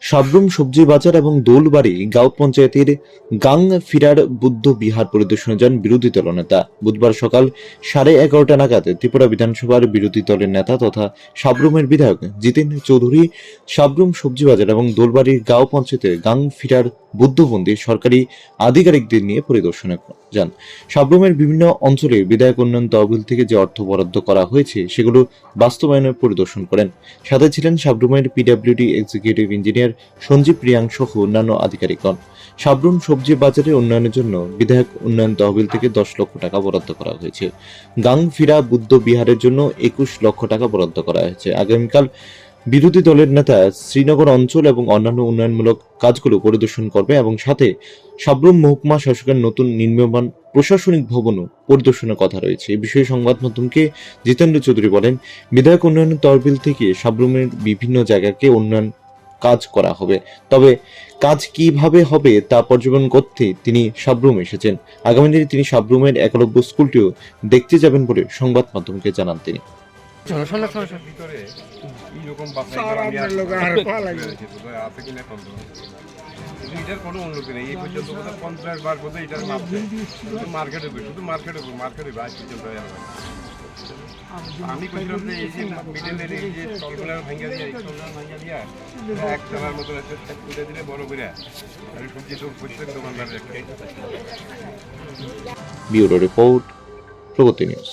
সাবরুম সবজি বাজার এবং দোলবাড়ি গাঁও পঞ্চায়েতের গাং ফিরার বুদ্ধ বিহার পরিদর্শনে যান বিরোধী দলনেতা। বুধবার সকাল 11:30 নাগাদ ত্রিপুরা বিধানসভার বিরোধী দলের নেতা তথা সাবরুমের বিধায়ক জিতেন চৌধুরী সাবরুম সবজি বাজার এবং দোলবাড়ির গাঁও পঞ্চায়েতের গাং ফিরার বুদ্ধ মন্দির সরকারি আধিকারিকদের নিয়ে পরিদর্শনে যান। সাবরুমের বিভিন্ন অঞ্চলে বিধায়ক উন্নয়ন তহবিল থেকে যে অর্থ বরাদ্দ করা হয়েছে সেগুলো বাস্তবায়নের পরিদর্শন করেন। সাথে ছিলেন সাবরুমের পিডব্লিউডি এক্সিকিউটিভ ইঞ্জিনিয়ার সঞ্জীব প্রিয়াং সহ অন্যান্য আধিকারিকগণ। সাবরুম সবজি বাজারের উন্নয়নের জন্য বিধায়ক উন্নয়ন তহবিল থেকে 10 লক্ষ টাকা বরাদ্দ করা হয়েছে। গাং ফিরা বুদ্ধ বিহারের জন্য 21 লক্ষ টাকা বরাদ্দ করা হয়েছে। আগামীকাল বিরোধী দলের নেতা শ্রীনগর অঞ্চল এবং অন্যান্য উন্নয়নমূলক কাজগুলো পরিদর্শন করবে এবং সাথে সাবরুম মহকুমা শাসকের নতুন নির্মীয়মান প্রশাসনিক ভবনও পরিদর্শনের কথা রয়েছে। এই বিষয়ে সংবাদ মাধ্যমকে জিতেন্দ্র চৌধুরী বলেন, বিধায়ক উন্নয়ন তহবিল থেকে সাবরুমের বিভিন্ন জায়গাকে উন্নয়ন কাজ করা হবে, তবে কাজ কিভাবে হবে তা পর্যবেক্ষণ করতে তিনি সাবরুম এসেছেন। আগামী দিনে তিনি সাবরুমের একলব্য স্কুলটিও দেখতে যাবেন বলে সংবাদ মাধ্যমকে জানান তিনি। এটার কোনো উন্নতি নেই। এই পর্যন্ত 50 বার বোধ এটার মাপছে, শুধু মার্কেট হবে, শুধু মার্কেট হবে, মার্কেট হবে। আজ পর্যন্ত আমি কইলাম যে এই যে মিডলের এই যে টলগুলো ভাঙিয়া দিয়ে এক তলার মতো তুলে দিলে বড় করে আর সবজি তো প্রত্যেক দোকানদারের একটা। ব্যুরো রিপোর্ট, প্রগতি নিউজ।